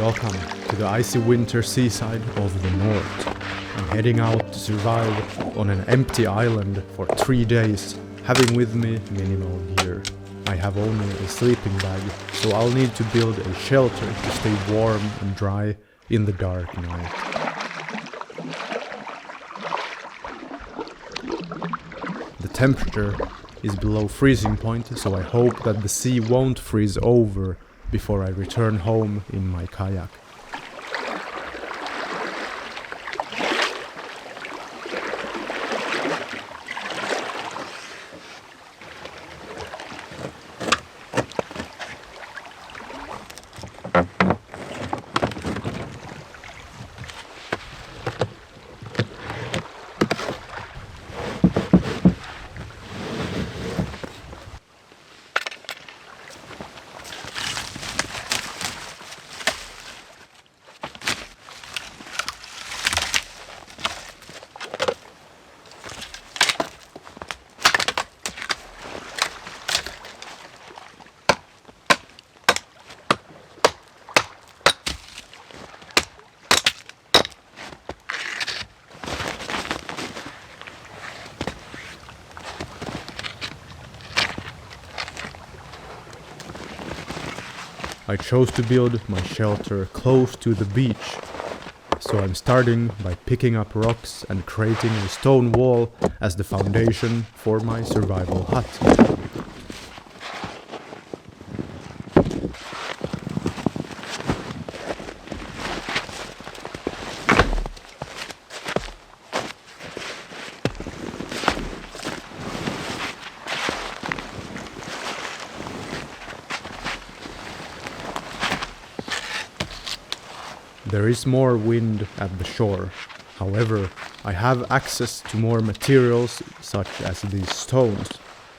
Welcome to the icy winter seaside of the north. I'm heading out to survive on an empty island for 3 days, having with me minimal gear. I have only a sleeping bag, so I'll need to build a shelter to stay warm and dry in the dark night. The temperature is below freezing point, so I hope that the sea won't freeze over before I return home in my kayak. I chose to build my shelter close to the beach, so I'm starting by picking up rocks and creating a stone wall as the foundation for my survival hut. There is more wind at the shore. However, I have access to more materials such as these stones,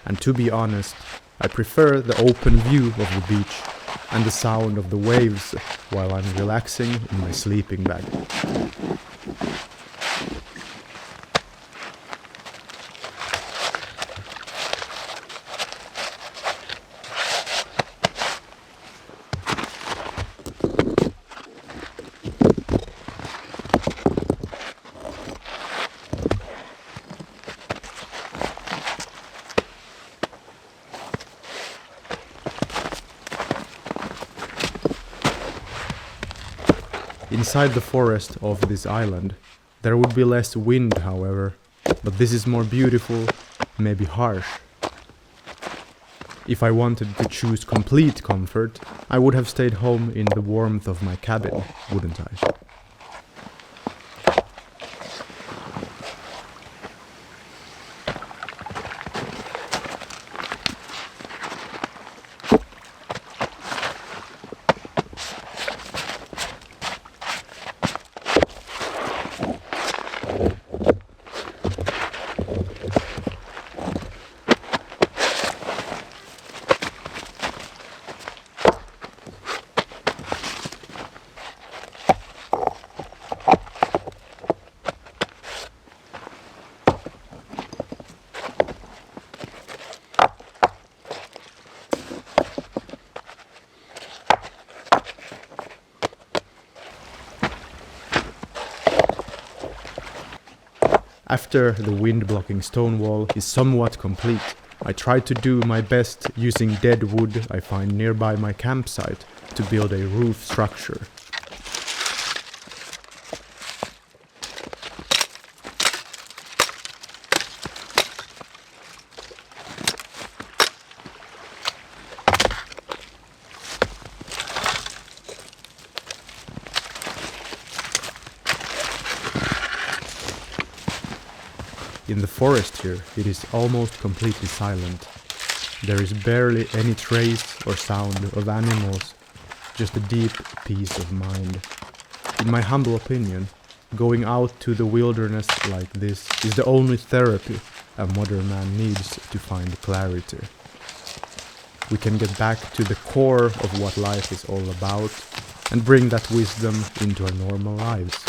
and to be honest, I prefer the open view of the beach and the sound of the waves while I'm relaxing in my sleeping bag. Inside the forest of this island, there would be less wind, however, but this is more beautiful, maybe harsh. If I wanted to choose complete comfort, I would have stayed home in the warmth of my cabin, wouldn't I? After the wind-blocking stone wall is somewhat complete, I try to do my best using dead wood I find nearby my campsite to build a roof structure. In the forest here, it is almost completely silent. There is barely any trace or sound of animals, just a deep peace of mind. In my humble opinion, going out to the wilderness like this is the only therapy a modern man needs to find clarity. We can get back to the core of what life is all about and bring that wisdom into our normal lives.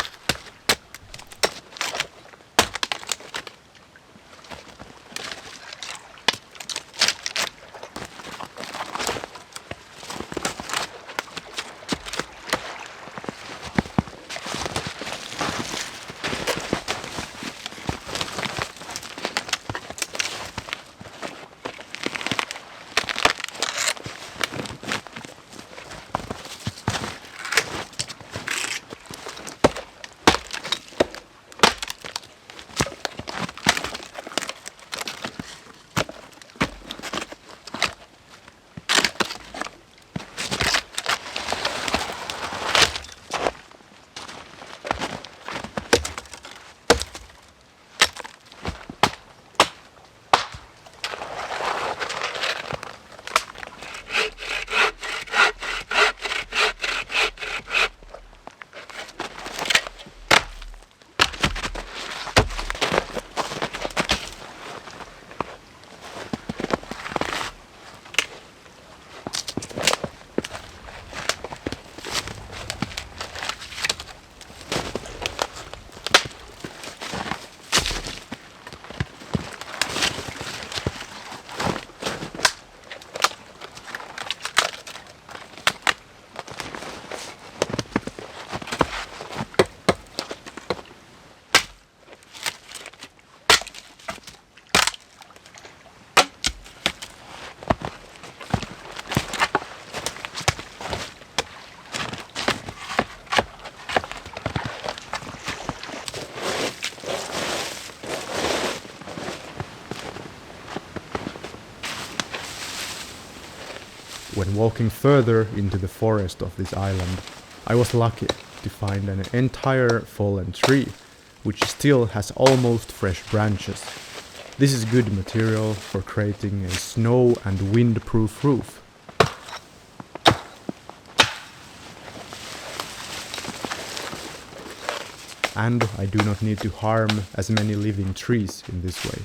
When walking further into the forest of this island, I was lucky to find an entire fallen tree, which still has almost fresh branches. This is good material for creating a snow and windproof roof. And I do not need to harm as many living trees in this way.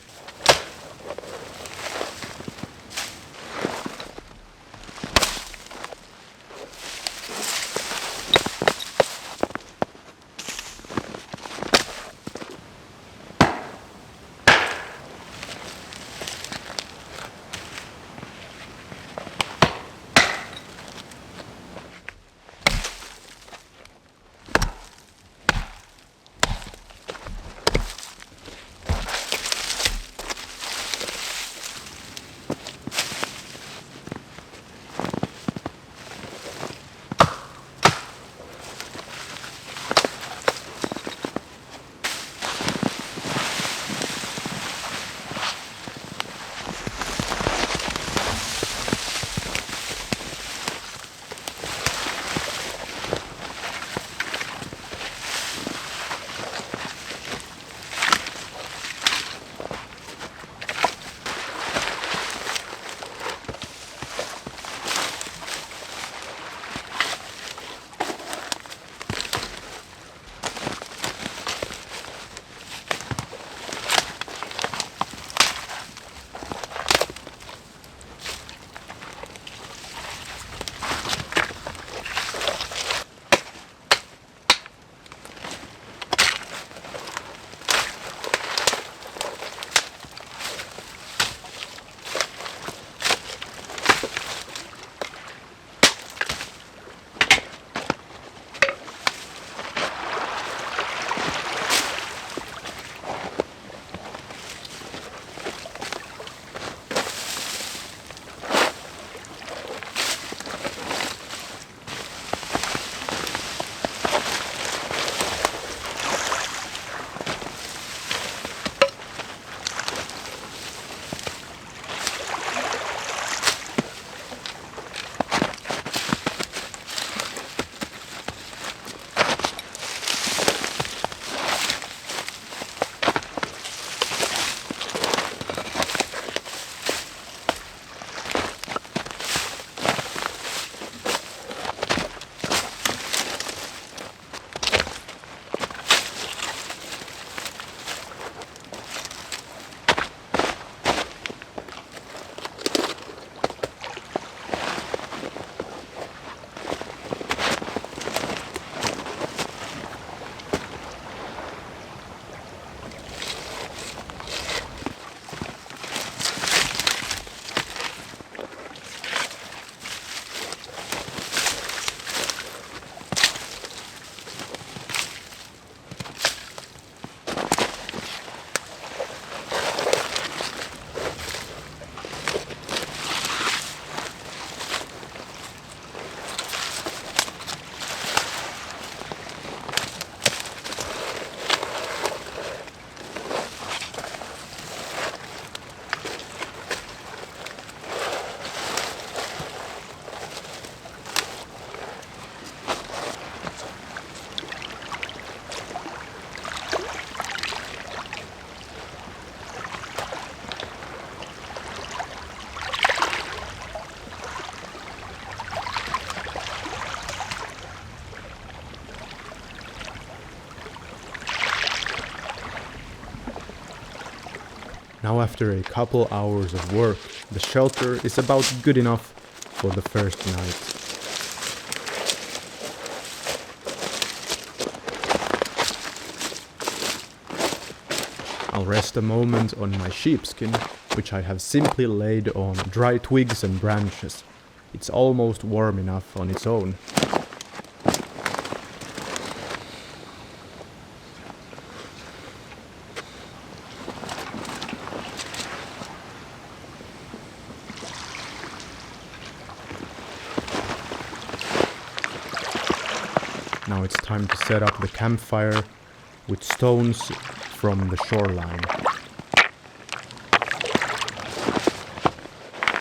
Now after a couple hours of work, the shelter is about good enough for the first night. I'll rest a moment on my sheepskin, which I have simply laid on dry twigs and branches. It's almost warm enough on its own. Now it's time to set up the campfire with stones from the shoreline.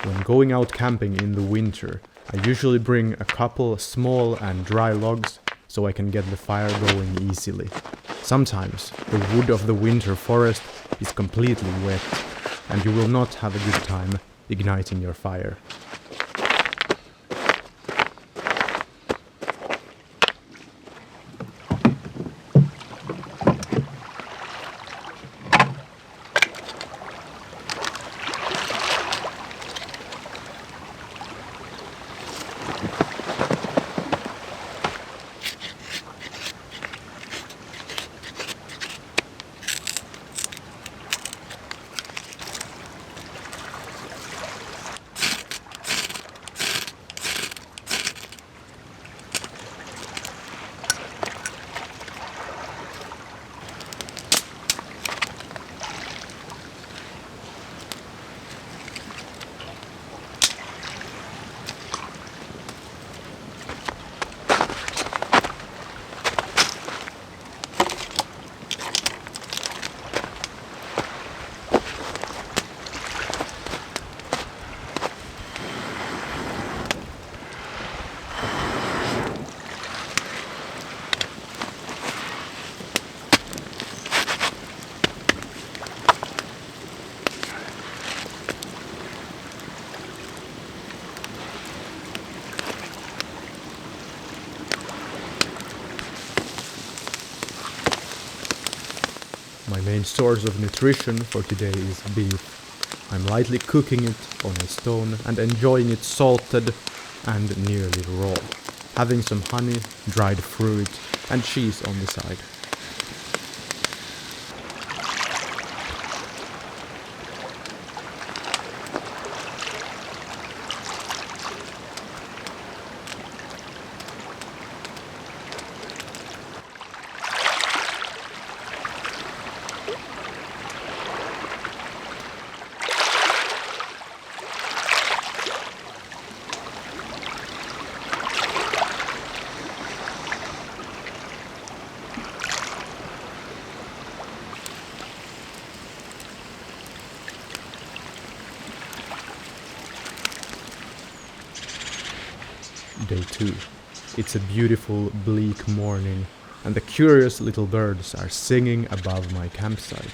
When going out camping in the winter, I usually bring a couple small and dry logs so I can get the fire going easily. Sometimes the wood of the winter forest is completely wet, and you will not have a good time igniting your fire. My main source of nutrition for today is beef. I'm lightly cooking it on a stone and enjoying it salted and nearly raw, having some honey, dried fruit and cheese on the side. Day 2. It's a beautiful, bleak morning, and the curious little birds are singing above my campsite.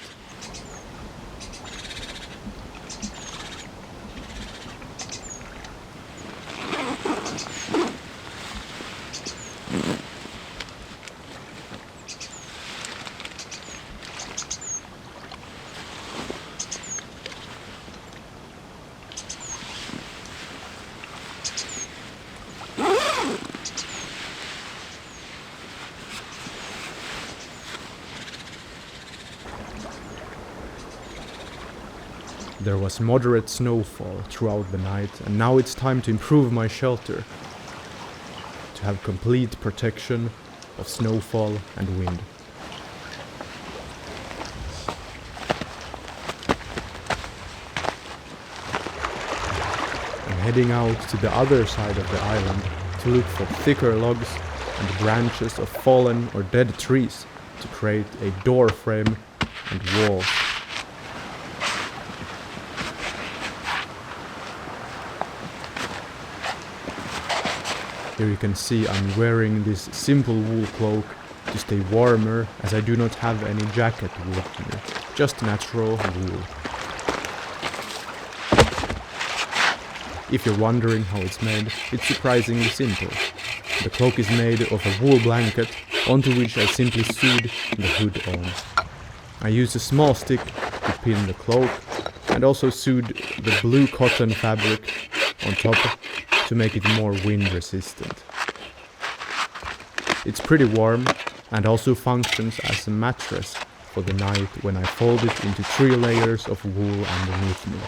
There was moderate snowfall throughout the night, and now it's time to improve my shelter, to have complete protection of snowfall and wind. I'm heading out to the other side of the island to look for thicker logs and branches of fallen or dead trees to create a door frame and wall. Here you can see I'm wearing this simple wool cloak to stay warmer, as I do not have any jacket with me, just natural wool. If you're wondering how it's made, it's surprisingly simple. The cloak is made of a wool blanket onto which I simply sewed the hood on. I used a small stick to pin the cloak and also sewed the blue cotton fabric on top to make it more wind resistant. It's pretty warm and also functions as a mattress for the night when I fold it into 3 layers of wool underneath me.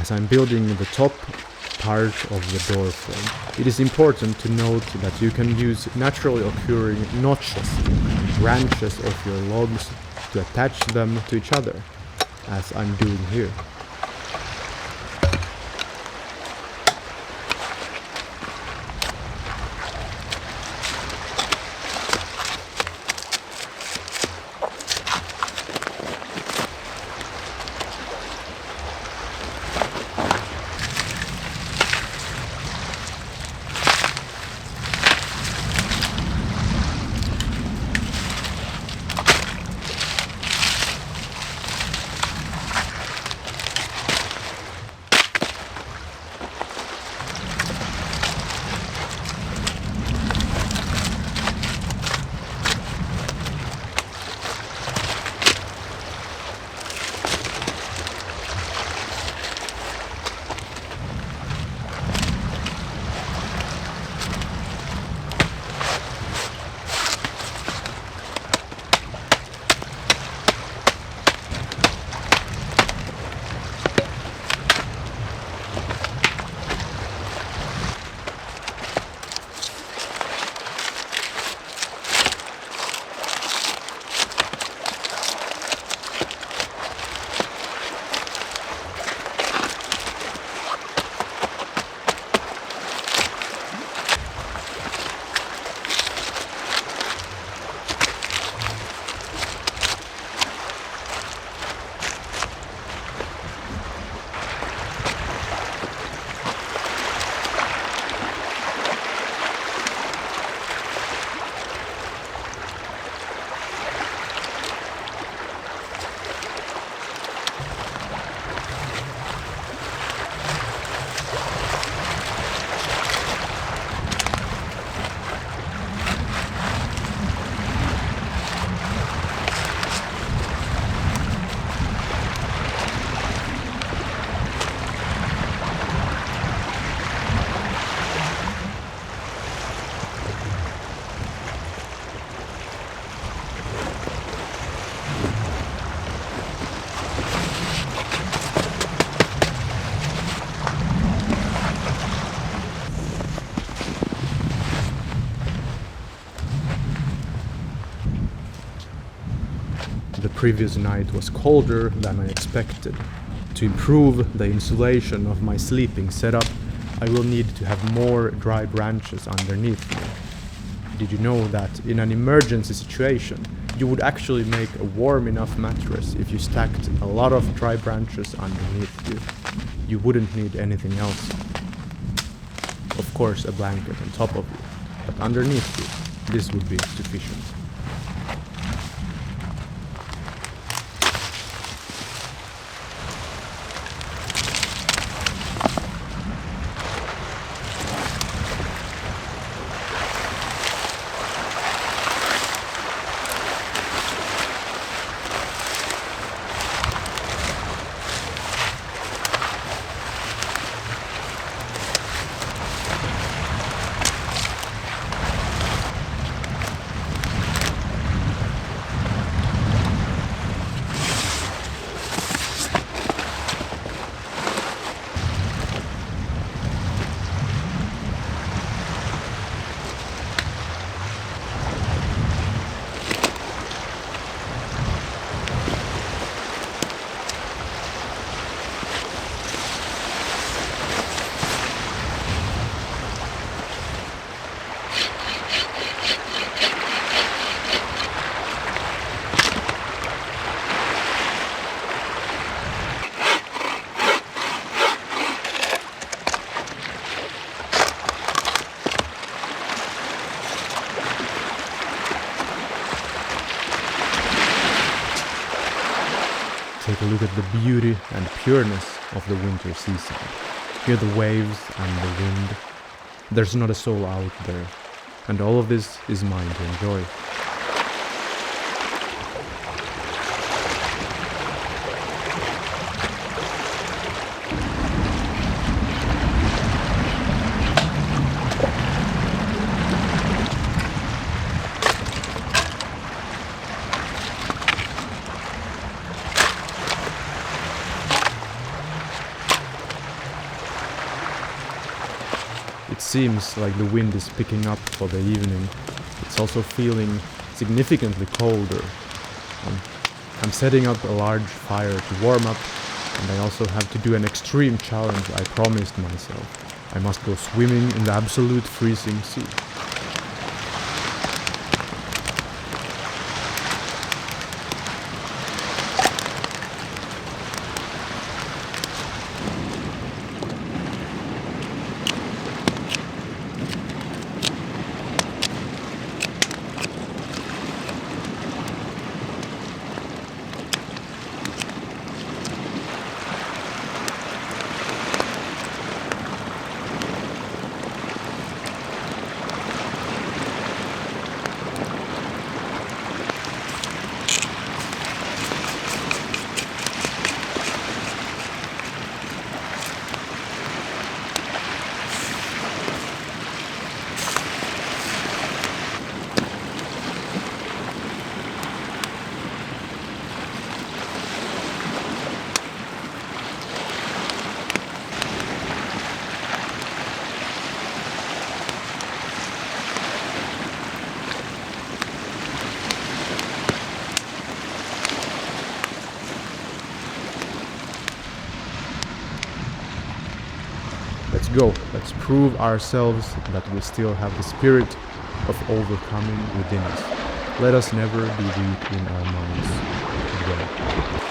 As I'm building the top part of the door frame, it is important to note that you can use naturally occurring notches, branches of your logs, to attach them to each other, as I'm doing here. The previous night was colder than I expected. To improve the insulation of my sleeping setup, I will need to have more dry branches underneath me. Did you know that in an emergency situation, you would actually make a warm enough mattress if you stacked a lot of dry branches underneath you? You wouldn't need anything else. Of course, a blanket on top of you, but underneath you, this would be sufficient. Take a look at the beauty and pureness of the winter seaside. Hear the waves and the wind. There's not a soul out there, and all of this is mine to enjoy. seems like the wind is picking up for the evening, it's also feeling significantly colder. I'm setting up a large fire to warm up, and I also have to do an extreme challenge I promised myself. I must go swimming in the absolute freezing sea. Let's go. Let's prove ourselves that we still have the spirit of overcoming within us. Let us never be weak in our minds again.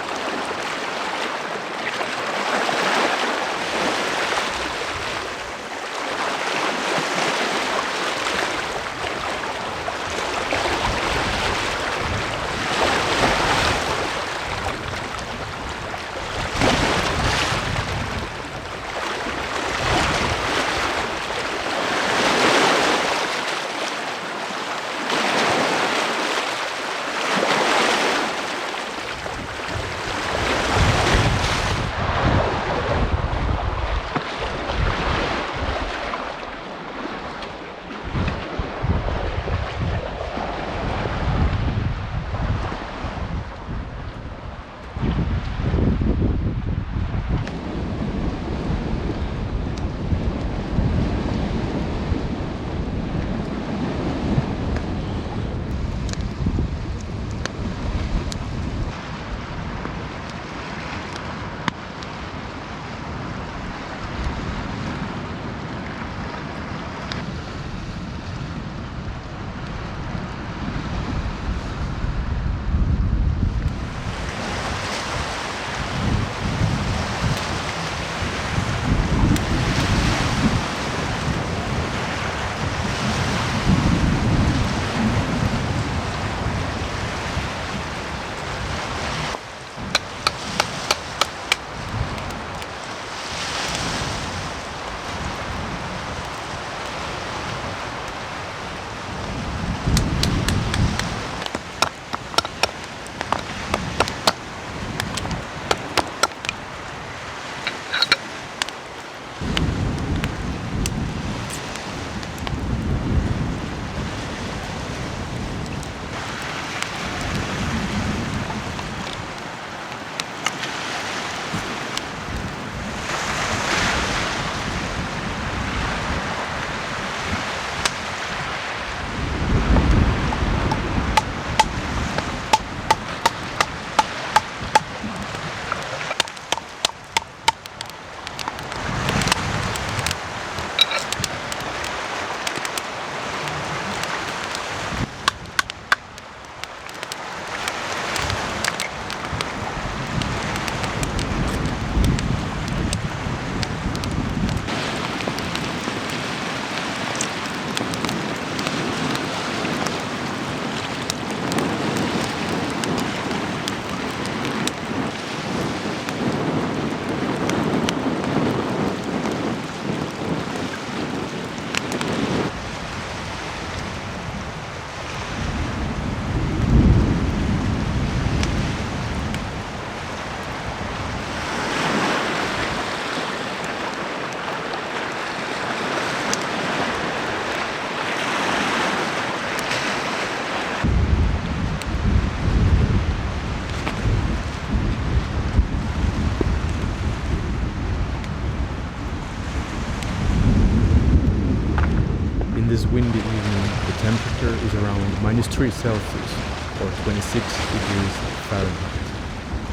windy evening, the temperature is around -3 Celsius or 26 degrees Fahrenheit.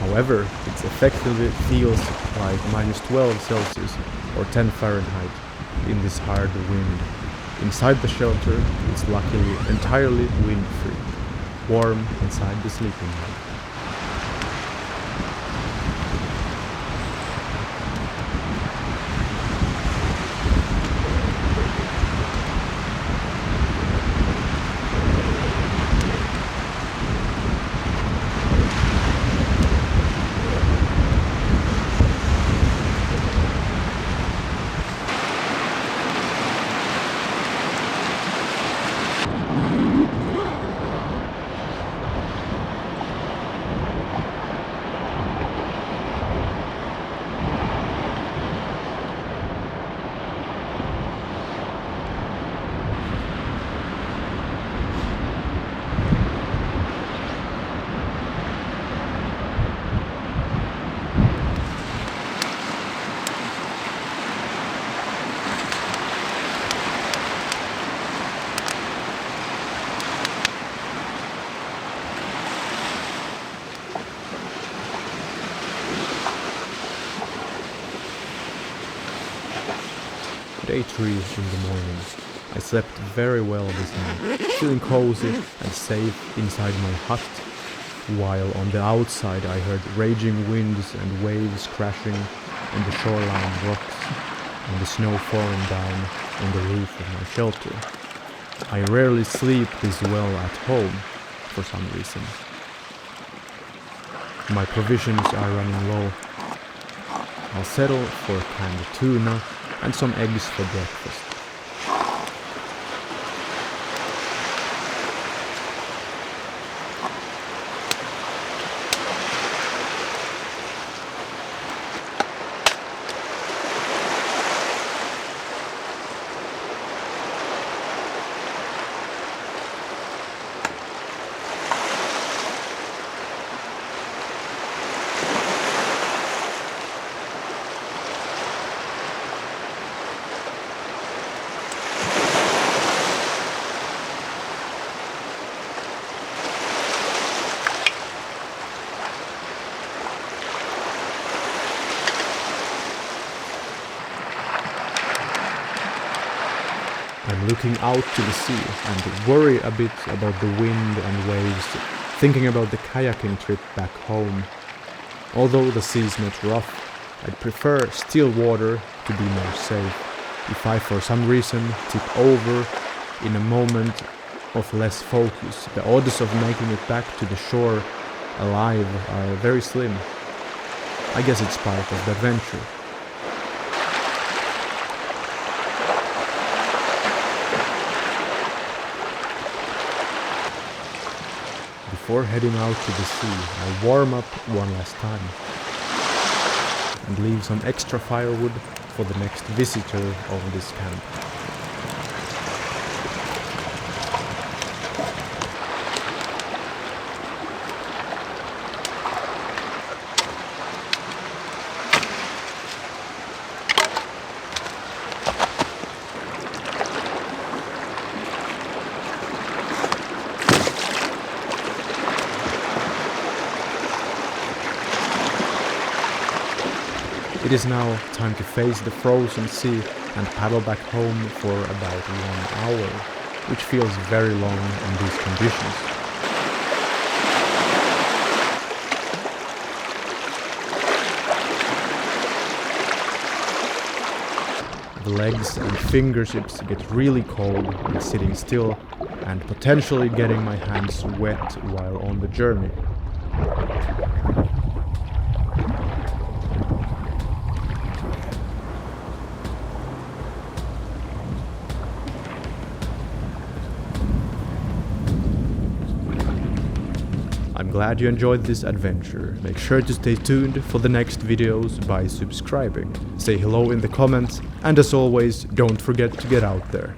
However, it effectively feels like -12 Celsius or 10 Fahrenheit in this hard wind. Inside the shelter, it's luckily entirely wind-free, warm inside the sleeping bag. Day 3 in the morning. I slept very well this night, feeling cozy and safe inside my hut, while on the outside I heard raging winds and waves crashing on the shoreline rocks and the snow falling down on the roof of my shelter. I rarely sleep this well at home for some reason. My provisions are running low. I'll settle for canned tuna and some eggs for breakfast. I'm looking out to the sea and worry a bit about the wind and waves, thinking about the kayaking trip back home. Although the sea's not rough, I'd prefer still water to be more safe. If I for some reason tip over in a moment of less focus, the odds of making it back to the shore alive are very slim. I guess it's part of the adventure. Before heading out to the sea, I'll warm up one last time and leave some extra firewood for the next visitor of this camp. It is now time to face the frozen sea and paddle back home for about 1 hour, which feels very long in these conditions. The legs and fingertips get really cold when sitting still and potentially getting my hands wet while on the journey. I'm glad you enjoyed this adventure. Make sure to stay tuned for the next videos by subscribing. Say hello in the comments, and as always, don't forget to get out there.